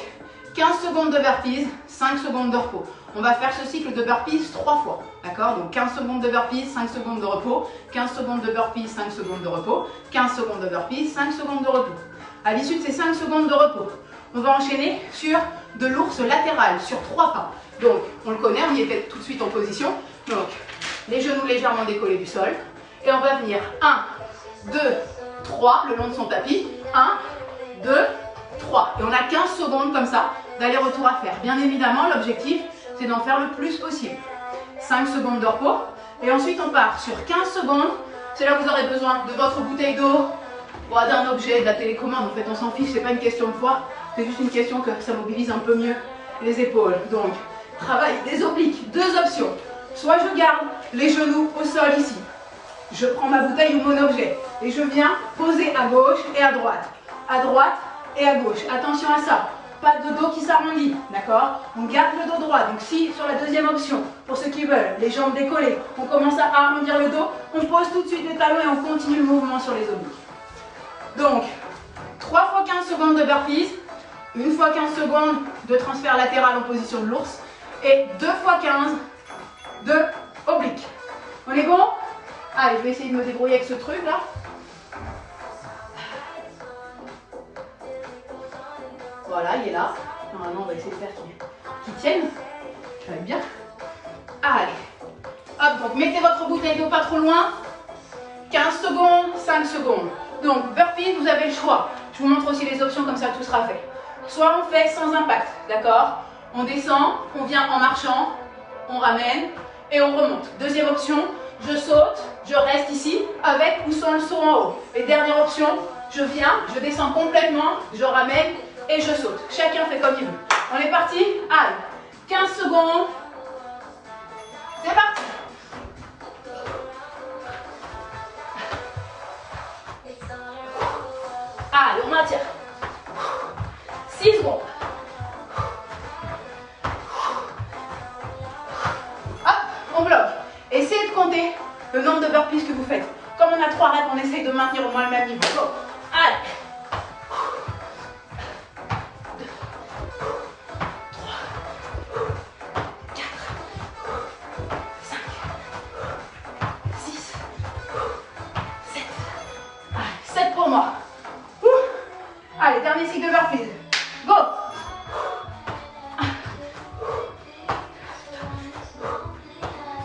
15 secondes de burpees, 5 secondes de repos. On va faire ce cycle de burpees 3 fois. D'accord? Donc, 15 secondes de burpees, 5 secondes de repos. 15 secondes de burpees, 5 secondes de repos. 15 secondes de burpees, 5 secondes de repos. À l'issue de ces 5 secondes de repos, on va enchaîner sur de l'ours latéral, sur 3 pas. Donc, on le connaît, on y était tout de suite en position. Donc, les genoux légèrement décollés du sol. Et on va venir 1, 2, 3, le long de son tapis. 1, 2, 3. Et on a 15 secondes comme ça d'aller-retour à faire. Bien évidemment, l'objectif, c'est d'en faire le plus possible. 5 secondes de repos. Et ensuite, on part sur 15 secondes. C'est là que vous aurez besoin de votre bouteille d'eau, d'un objet, de la télécommande. En fait, on s'en fiche, c'est pas une question de poids. C'est juste une question que ça mobilise un peu mieux les épaules. Donc, travail des obliques, 2 options. Soit je garde les genoux au sol ici. Je prends ma bouteille ou mon objet et je viens poser à gauche et à droite. À droite et à gauche. Attention à ça. Pas de dos qui s'arrondit. D'accord? On garde le dos droit. Donc si sur la deuxième option, pour ceux qui veulent, les jambes décollées, on commence à arrondir le dos, on pose tout de suite les talons et on continue le mouvement sur les obliques. Donc, 3 fois 15 secondes de burpees. 1 fois 15 secondes de transfert latéral en position de l'ours et 2 fois 15 de oblique. On est bon? Allez, je vais essayer de me débrouiller avec ce truc là. Voilà, il est là. Normalement, on va essayer de faire qu'il tienne. Ça va être bien. Allez. Hop, donc mettez votre bouteille d'eau pas trop loin. 15 secondes, 5 secondes. Donc, burpees, vous avez le choix. Je vous montre aussi les options, comme ça tout sera fait. Soit on fait sans impact, d'accord? On descend, on vient en marchant, on ramène et on remonte. Deuxième option, je saute, je reste ici avec ou sans le saut en haut. Et dernière option, je viens, je descends complètement, je ramène et je saute. Chacun fait comme il veut. On est parti? Allez, 15 secondes. C'est parti. Allez, on maintient. 6 secondes. Hop, on bloque. Essayez de compter le nombre de burpees que vous faites. Comme on a 3 reps, on essaye de maintenir au moins le même niveau. Go. Allez. 2, 3, 4, 5, 6, 7. Allez, 7 pour moi. Allez, dernier cycle de burpees. Go! 1, 2,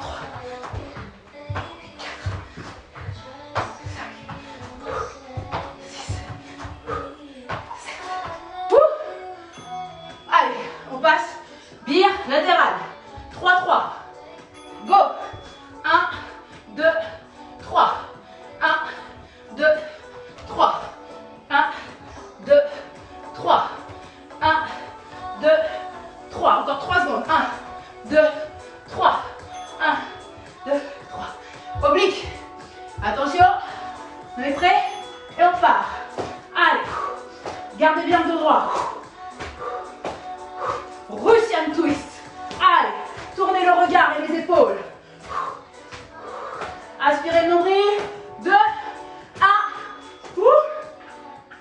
3, 4, 5, 6, 7. Allez, on passe. Bir latéral. 3, 3. Go! 1, 2, 3. 1, 2, 3. 1, 2, 3. 1, 2, 3. Encore 3 secondes. 1, 2, 3. 1, 2, 3. Oblique. Attention. On est prêt? Et on part. Allez. Gardez bien le dos droit. Russian twist. Allez. Tournez le regard et les épaules. Aspirez le nombril. 2, 1.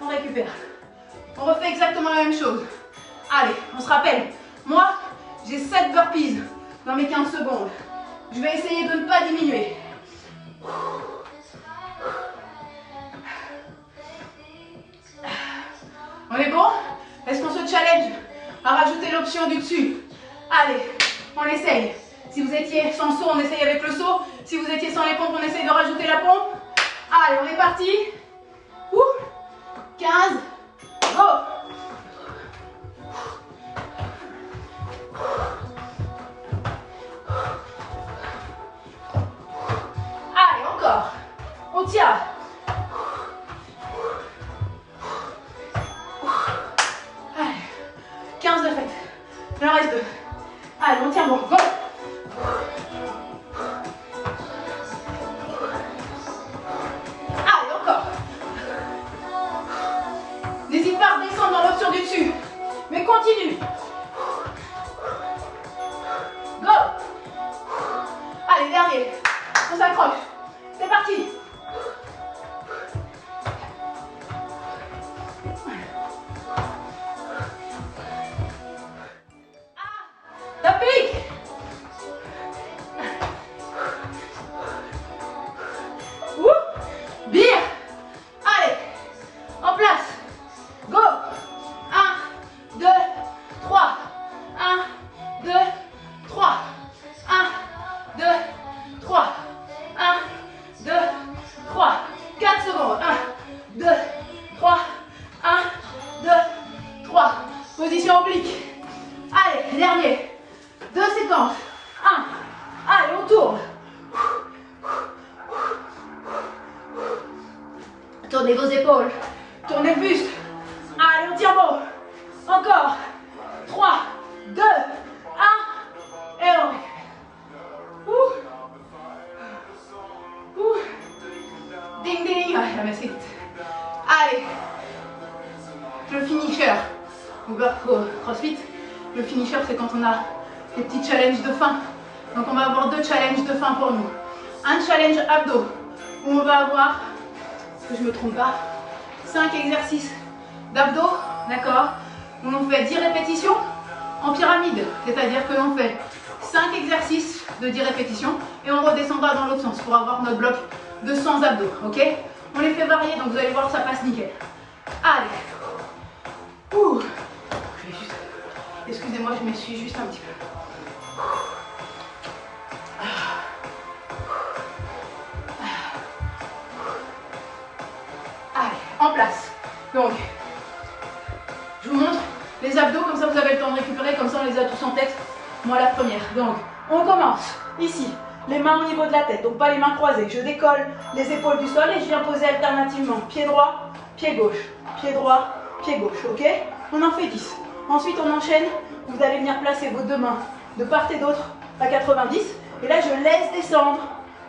On récupère. On refait exactement la même chose. Allez, on se rappelle. Moi, j'ai 7 burpees dans mes 15 secondes. Je vais essayer de ne pas diminuer. On est bon? Est-ce qu'on se challenge à rajouter l'option du dessus? Allez, on essaye. Si vous étiez sans saut, on essaye avec le saut. Si vous étiez sans les pompes, on essaye de rajouter la pompe. Allez, on est parti. 15, go! Allez, encore. On tient. Allez, 15 de fait. Il en reste 2. Allez, on tient bon. Go! Allez, encore. N'hésite pas à redescendre dans l'option du dessus. Mais continue. Go! Allez, dernier. On s'accroche. C'est parti. Ça pique. Bien. Allez. En place. Go. 1, 2, 3. 1, 2, 3. 1, 2, 3. 1, 2, 3. 4 secondes. 1, 2, 3. 1, 2, 3. Position oblique. Allez, dernier. 2 séquences. 1. Allez, on tourne. Tournez vos épaules. Tournez le buste. Allez, on tire bon. Encore. 3, 2, 1. Et on récupère. Ding ding. Ah, la masse est vite. Allez. Le finisher. Au CrossFit, le finisher, c'est quand on a des petits challenges de fin. Donc on va avoir 2 challenges de fin pour nous. Un challenge abdos, où on va avoir, que je ne me trompe pas, 5 exercices d'abdos, d'accord, où on fait 10 répétitions en pyramide, c'est-à-dire que l'on fait 5 exercices de 10 répétitions et on redescendra dans l'autre sens pour avoir notre bloc de 100 abdos, ok? On les fait varier, donc vous allez voir, ça passe nickel. Allez. Excusez-moi, je m'essuie juste un petit peu. Allez, en place. Donc, je vous montre les abdos, comme ça vous avez le temps de récupérer, comme ça on les a tous en tête. Moi la première. Donc, on commence ici, les mains au niveau de la tête, donc pas les mains croisées. Je décolle les épaules du sol et je viens poser alternativement pied droit, pied gauche, pied droit, pied gauche, ok? On en fait 10. Ensuite, on enchaîne. Vous allez venir placer vos 2 mains de part et d'autre à 90. Et là, je laisse descendre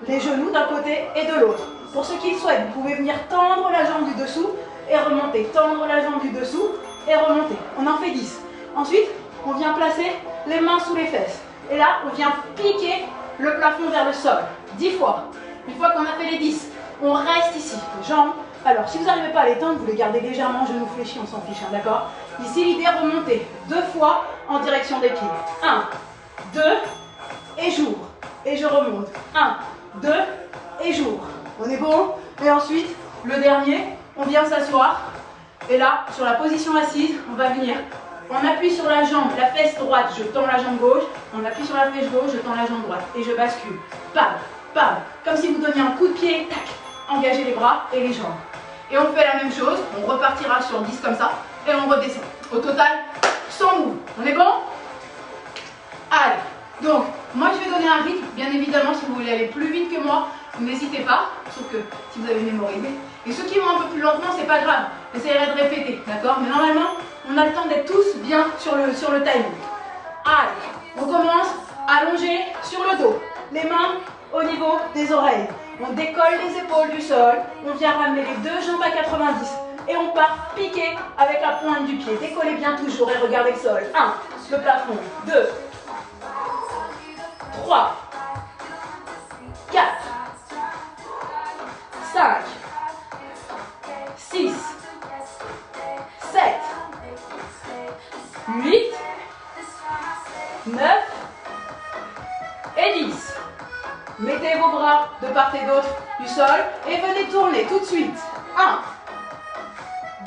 les genoux d'un côté et de l'autre. Pour ceux qui le souhaitent, vous pouvez venir tendre la jambe du dessous et remonter. Tendre la jambe du dessous et remonter. On en fait 10. Ensuite, on vient placer les mains sous les fesses. Et là, on vient piquer le plafond vers le sol. 10 fois. Une fois qu'on a fait les 10, on reste ici. Jambes. Alors, si vous n'arrivez pas à les tendre, vous les gardez légèrement, genoux fléchis, on s'en fiche, hein, d'accord? Ici, l'idée est remonter 2 fois en direction des pieds. 1, 2, et j'ouvre. Et je remonte. 1, 2, et j'ouvre. On est bon? Et ensuite, le dernier, on vient s'asseoir. Et là, sur la position assise, on va venir. On appuie sur la jambe, la fesse droite, je tends la jambe gauche. On appuie sur la fesse gauche, je tends la jambe droite. Et je bascule. Pam, pam. Comme si vous donniez un coup de pied, tac. Engagez les bras et les jambes. Et on fait la même chose, on repartira sur 10 comme ça, et on redescend. Au total, 100 moves. On est bon? Allez, donc, moi je vais donner un rythme, bien évidemment, si vous voulez aller plus vite que moi, n'hésitez pas, sauf que si vous avez mémorisé, Et ceux qui vont un peu plus lentement, c'est pas grave. J'essaierai de répéter, d'accord? Mais normalement, on a le temps d'être tous bien sur le timing. Allez, on commence allongé sur le dos. Les mains au niveau des oreilles. On décolle les épaules du sol. On vient ramener les deux jambes à 90. Et on part piquer avec la pointe du pied. Décollez bien toujours et regardez le sol. 1, le plafond. 2, 3, 4, 5, 6, 7, 8, 9 et 10. Mettez vos bras de part et d'autre du sol et venez tourner tout de suite. 1,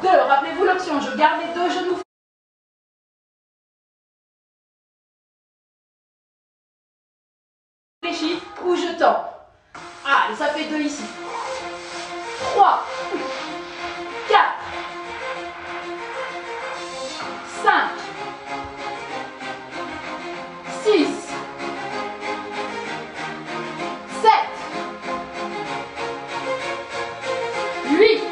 2, rappelez-vous l'option, je garde les deux genoux fléchis ou je tends. Allez, ça fait 2 ici. 3, 4, 5, 6, 7, 8,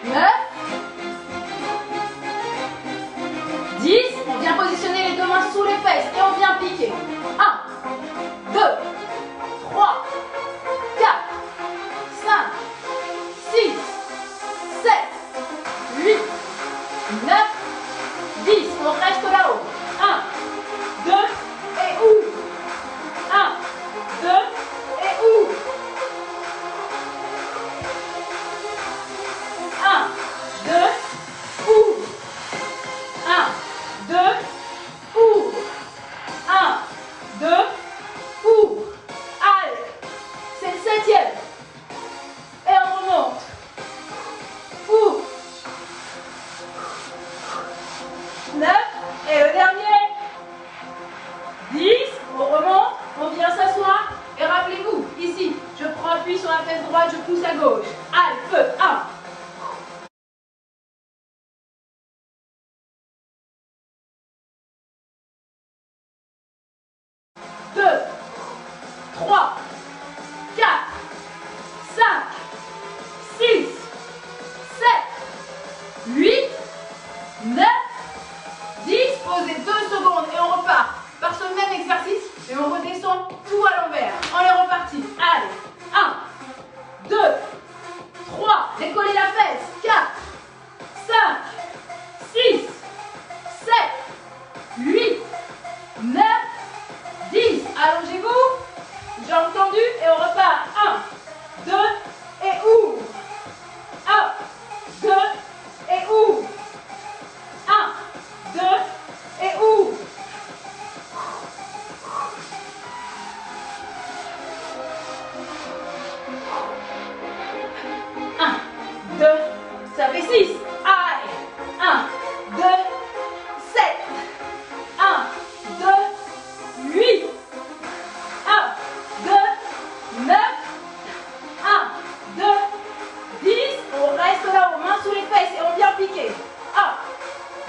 9, 10. On vient positionner les deux mains sous les fesses et on vient piquer. 1, 2, 3, 4, 5, 6, 7, 8, 9, 10. On reste là-haut. 1, 2 et ouvre. 1, 2 et ouvre. 1, 2, ouvre. 1, 2, ouvre. 1, 2, ouvre. Allez, c'est le 7e. Et on remonte. Ouvre. 9. Et le dernier. 10. On remonte. On vient s'asseoir. Et rappelez-vous, ici, je prends appui sur la fesse droite, je pousse à gauche. Allez, feu. 1. 2, 3, 4, 5, 6, 7, 8, 9, 10. Posez 2 secondes et on repart par ce même exercice et on redescend tout à l'envers. On est reparti. Allez, 1, 2, 3, décollez la fesse. 4, 5, 6, 7, 8, 9, 10. Allongez-vous. J'ai entendu et on repart. 1, 2 et ouvre. 1, 2 et ouvre. 1, 2 et ouvre. 1, 2, ça fait 6. Allez. 1, 2, 7. 1, 2, 8. 1, 2, 9. 1, 2, 10. On reste là aux mains sous les fesses et on vient piquer. 1,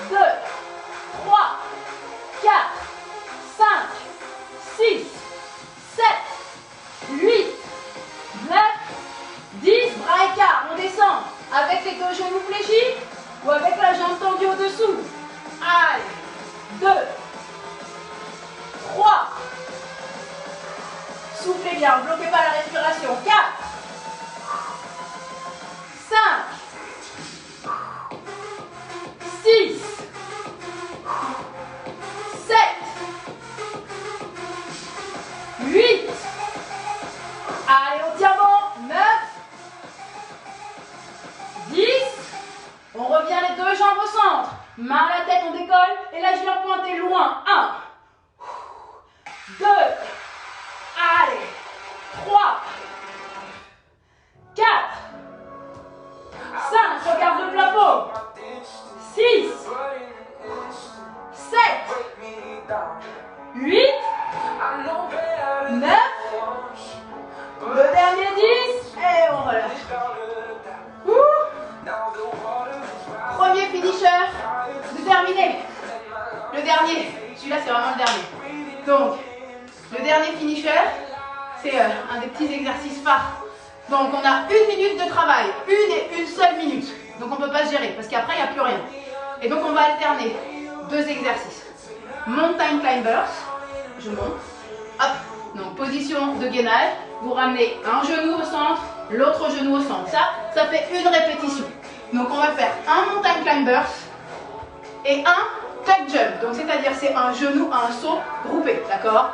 2, 3, 4, 5, 6, 7, 8, 9, 10. Bras écart, on descend avec les deux genoux fléchis ou avec la jambe tendue au-dessous. Allez. 2, 3. Soufflez bien, ne bloquez pas la respiration. 4, 5, 6, 7, 8. Allez, on tient bon. 9, 10. On revient les deux jambes au centre. Main à la tête, on décolle. Et là, je viens pointer loin. 1, 2. Allez. 3, 4, 5. Regarde le plafond. 6, 7, 8, 9. Le dernier 10. Et on relâche. Ouh. Premier finisher de terminer. Le dernier. Celui-là, c'est vraiment le dernier. Donc, le dernier finisher, c'est un des petits exercices phares Donc on a 1 minute de travail, une et une seule minute. Donc on ne peut pas se gérer parce qu'après il n'y a plus rien. Et donc on va alterner 2 exercices. Mountain climbers, je monte, hop, donc position de gainage, vous ramenez un genou au centre, l'autre genou au centre. Ça fait une répétition. Donc on va faire un mountain climbers et un tuck jump. Donc c'est-à-dire c'est un genou à un saut groupé, d'accord?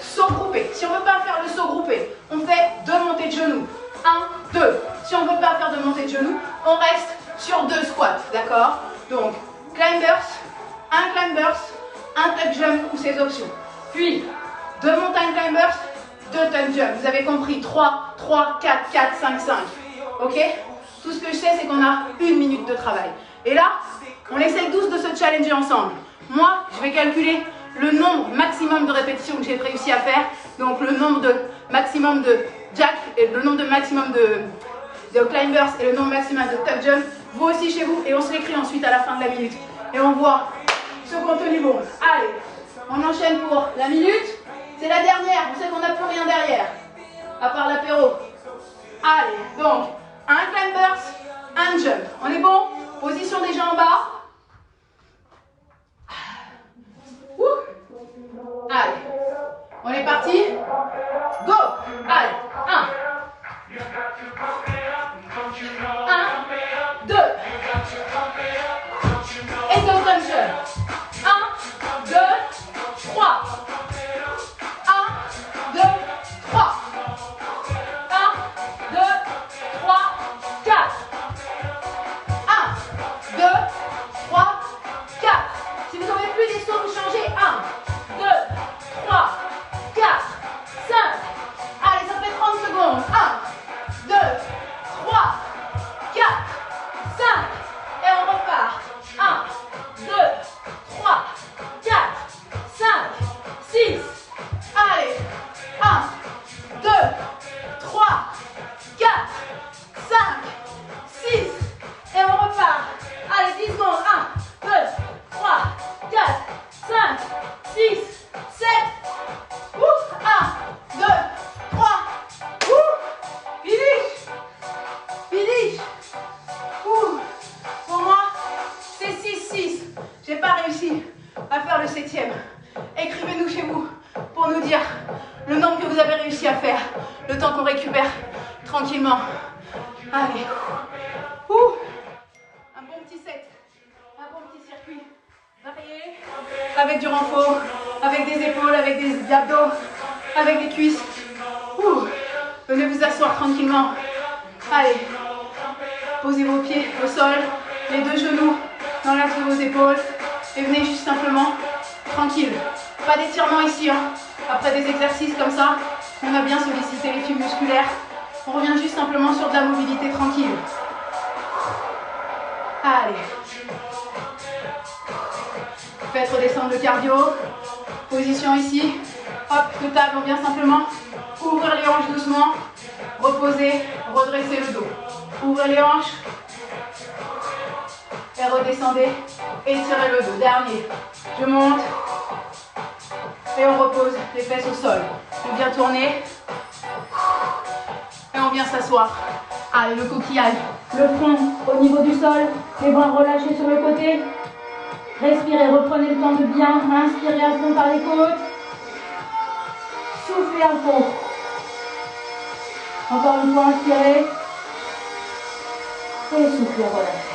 Saut groupé. Si on ne veut pas faire le saut groupé, on fait 2 montées de genoux. 1, 2. Si on ne veut pas faire de montée de genoux, on reste sur 2 squats, d'accord? Donc climbers, un tuck jump ou ses options. Puis 2 mountain climbers, 2 tuck jump. Vous avez compris? 3, 3, 4, 4, 5, 5. Ok? Tout ce que je sais, c'est qu'on a 1 minute de travail. Et là, on essaye tous de se challenger ensemble. Moi, je vais calculer le nombre maximum de répétitions que j'ai réussi à faire. Donc le nombre de maximum de jack et le nombre de maximum de climbers et le nombre maximum de tuck jump. Vous aussi chez vous. Et on se l'écrit ensuite à la fin de la minute. Et on voit ce contenu bon. Allez, on enchaîne pour la minute. C'est la dernière. On sait qu'on n'a plus rien derrière. À part l'apéro. Allez, donc un climbers, un jump. On est bon? Position des jambes en bas. Allez, on est parti. Go. Allez, 1, 2, et go comme jump. 1, 2, 3. 1, 2, 3. 1, 2, 3, 4. 1, 2, 3, 4. Si vous n'avez plus des sauts, vous changez. 1, 2, 3, 4, 5. Allez, ça fait 30 secondes. 1, 2, 3, 4, 5. Et on repart. 1, 2, 3, 4, 5, 6. Allez. 1, 2, 3, 4, 5, 6. Et on repart. Allez, 10 secondes. 1, 2, 3, 4, 5, 6, 7. 1, 2, 3. Finish. Finish. Pour moi, c'est 6-6. J'ai pas réussi à faire le 7e. Écrivez-nous chez vous pour nous dire le nombre que vous avez réussi à faire, le temps qu'on récupère tranquillement. Allez. Un bon petit set, un bon petit circuit varié, avec du renfort, avec des épaules, avec des abdos, avec des cuisses. Venez vous asseoir tranquillement. Allez, posez vos pieds au sol, les 2 genoux dans l'axe de vos épaules et venez juste simplement tranquille. Pas d'étirement ici, hein. Après des exercices comme ça, on a bien sollicité les fibres musculaires. On revient juste simplement sur de la mobilité tranquille. Allez. Faites redescendre le cardio. Position ici. Hop, de table, on vient simplement ouvrir les hanches doucement. Reposer, redresser le dos. Ouvrez les hanches. Et redescendez. Étirez le dos. Dernier. Je monte. Et on repose les fesses au sol. On vient tourner. Et on vient s'asseoir. Allez, le coquillage. Le front au niveau du sol. Les bras relâchés sur le côté. Respirez, reprenez le temps de bien inspirer à fond par les côtes. Soufflez à fond. Encore une fois, inspirez. Et soufflez, relâchez.